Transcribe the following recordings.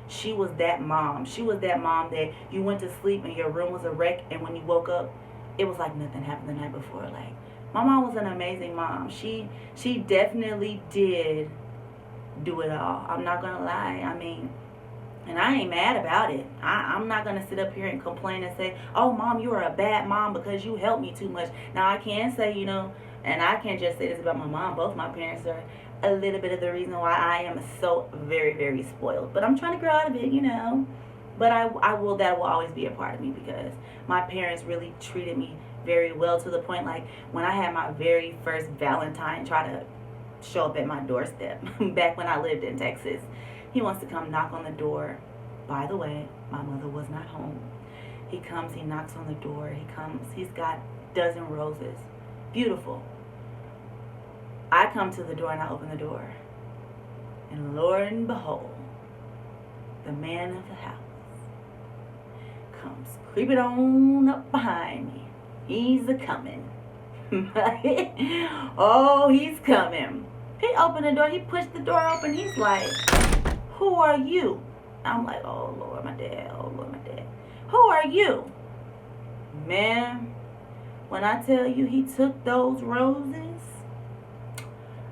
She was that mom. She was that mom that you went to sleep and your room was a wreck, and when you woke up, it was like nothing happened the night before. Like, my mom was an amazing mom. She definitely did do it all. I'm not gonna lie. I mean, and I ain't mad about it. I'm not gonna sit up here and complain and say, "Oh, mom, you are a bad mom because you helped me too much." Now I can say, and I can't just say this about my mom. Both my parents are a little bit of the reason why I am so very, very spoiled. But I'm trying to grow out of it. But I will. That will always be a part of me because my parents really treated me very well to the point like when I had my very first Valentine try to show up at my doorstep back when I lived in Texas. He wants to come knock on the door. By the way, my mother was not home. He comes, he knocks on the door. He's got a dozen roses. Beautiful. I come to the door and I open the door. And Lord and behold, the man of the house comes creeping on up behind me. He's a-coming. Oh, he's coming. He opened the door. He pushed the door open. He's like, "Who are you?" I'm like, "Oh, Lord, my dad. Oh, Lord, my dad. Who are you?" Man, when I tell you he took those roses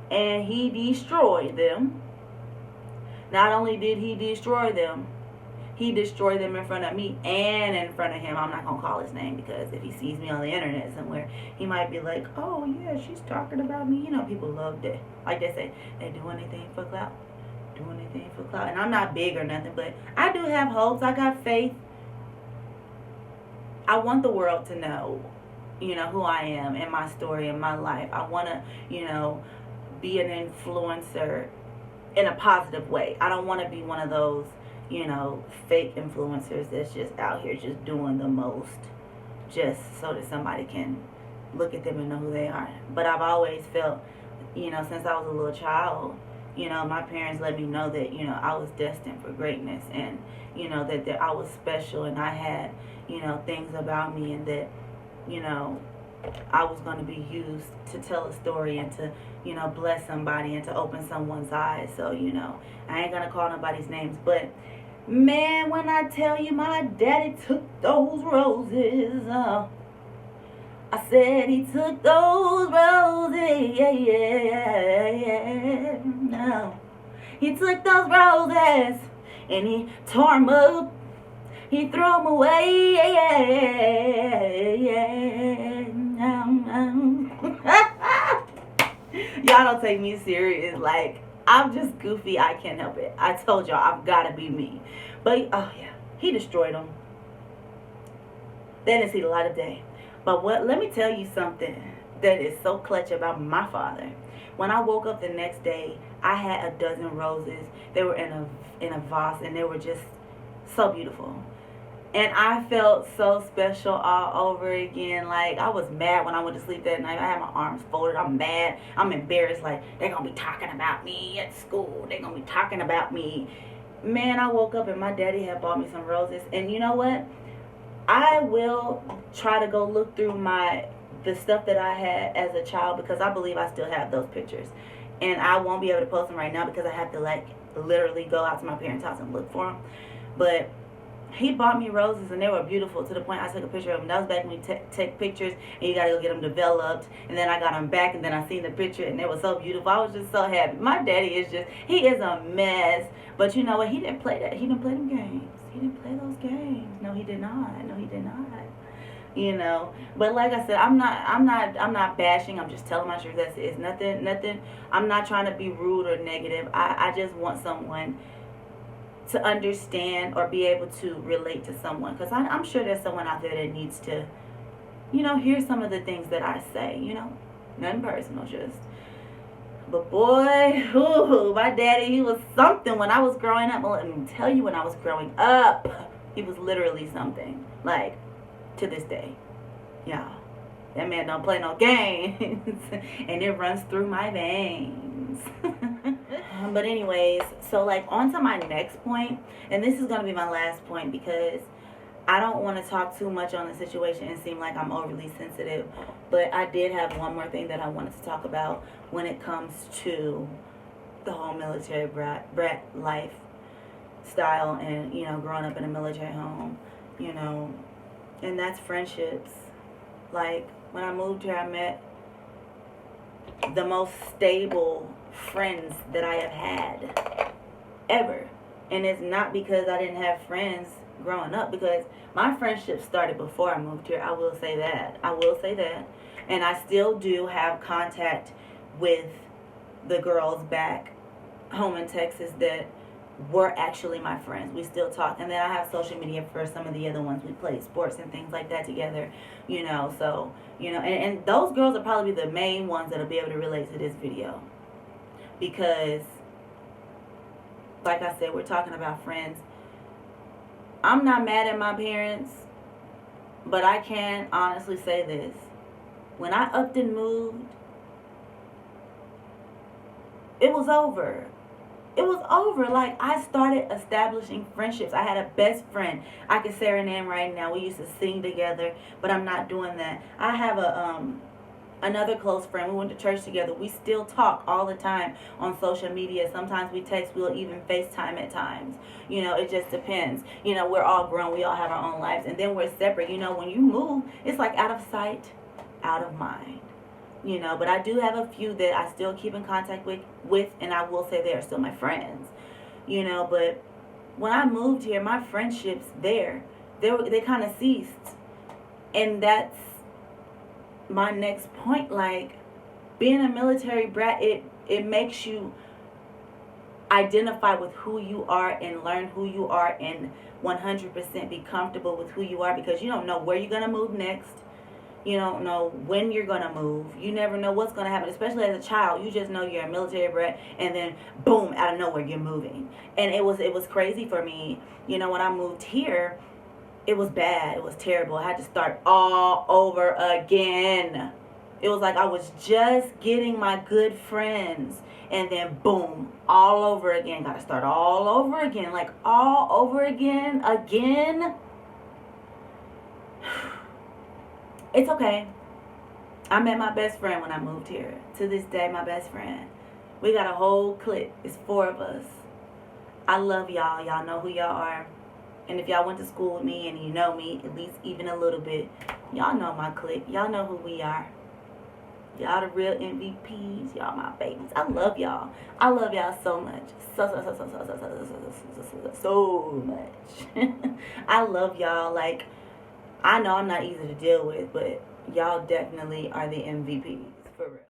and he destroyed them, not only did he destroy them, he destroyed them in front of me and in front of him. I'm not going to call his name because if he sees me on the internet somewhere, he might be like, "Oh, yeah, she's talking about me." People love that. Like they say, they do anything for clout. Do anything for clout. And I'm not big or nothing, but I do have hopes. I got faith. I want the world to know, who I am and my story and my life. I want to, be an influencer in a positive way. I don't want to be one of those fake influencers that's just out here just doing the most just so that somebody can look at them and know who they are. But I've always felt, since I was a little child, my parents let me know that, I was destined for greatness and, that I was special and I had, things about me and that, I was going to be used to tell a story and to, bless somebody and to open someone's eyes. So, I ain't going to call nobody's names, but man, when I tell you my daddy took those roses, I said he took those roses, yeah. No. He took those roses and he tore them up. He threw them away, Y'all don't take me serious. Like, I'm just goofy. I can't help it. I told y'all, I've got to be me. But, oh yeah, he destroyed them. They didn't see the light of day. But let me tell you something that is so clutch about my father. When I woke up the next day, I had a dozen roses. They were in a vase, and they were just so beautiful. And I felt so special all over again. Like, I was mad when I went to sleep that night. I had my arms folded. I'm mad. I'm embarrassed. Like, they're going to be talking about me at school. They're going to be talking about me. Man, I woke up and my daddy had bought me some roses. And you know what? I will try to go look through the stuff that I had as a child because I believe I still have those pictures. And I won't be able to post them right now because I have to, like, literally go out to my parents' house and look for them. But he bought me roses and they were beautiful to the point I took a picture of them. That was back when you take pictures and you got to go get them developed. And then I got them back and then I seen the picture and they were so beautiful. I was just so happy. My daddy he is a mess. But you know what? He didn't play that. He didn't play them games. He didn't play those games. No, he did not. No, he did not. But like I said, I'm not bashing. I'm just telling my truth. It's nothing. I'm not trying to be rude or negative. I just want someone to understand or be able to relate to someone, because I'm sure there's someone out there that needs to, hear some of the things that I say, nothing personal, just. But boy, my daddy, he was something when I was growing up. Well, let me tell you, when I was growing up, he was literally something, like, to this day. Yeah, that man don't play no games, and it runs through my veins. But anyways, so like on to my next point, and this is going to be my last point because I don't want to talk too much on the situation and seem like I'm overly sensitive, but I did have one more thing that I wanted to talk about when it comes to the whole military brat life. style, and growing up in a military home, you know, and that's friendships. Like when I moved here, I met the most stable friends that I have had ever. And it's not because I didn't have friends growing up, because my friendship started before I moved here. I will say that. And I still do have contact with the girls back home in Texas that were actually my friends. We still talk. And then I have social media for some of the other ones. We play sports and things like that together, so, and those girls will probably be the main ones that'll be able to relate to this video. Because, like I said, we're talking about friends. I'm not mad at my parents, but I can honestly say this. When I upped and moved, it was over. It was over. Like, I started establishing friendships. I had a best friend. I can say her name right now. We used to sing together, but I'm not doing that. I have another close friend. We went to church together. We still talk all the time on social media. Sometimes we text. We'll even FaceTime at times. It just depends. We're all grown. We all have our own lives. And then we're separate. When you move, it's like out of sight, out of mind. But I do have a few that I still keep in contact with, and I will say they are still my friends. But when I moved here, my friendships they kind of ceased. And that's my next point. Like, being a military brat, it makes you identify with who you are and learn who you are and 100% be comfortable with who you are, because you don't know where you're going to move next. You don't know when you're going to move. You never know what's going to happen, especially as a child. You just know you're a military brat, and then, boom, out of nowhere, you're moving. And it was crazy for me. When I moved here, it was bad. It was terrible. I had to start all over again. It was like I was just getting my good friends, and then, boom, all over again. Got to start all over again. Like, all over again. It's okay. I met my best friend when I moved here. To this day, my best friend. We got a whole clique. It's 4 of us. I love y'all. Y'all know who y'all are. And if y'all went to school with me and you know me, at least even a little bit, y'all know my clique. Y'all know who we are. Y'all the real MVPs. Y'all my babies. I love y'all. I love y'all so much. So much. I love y'all. Like, I know I'm not easy to deal with, but y'all definitely are the MVPs, for real.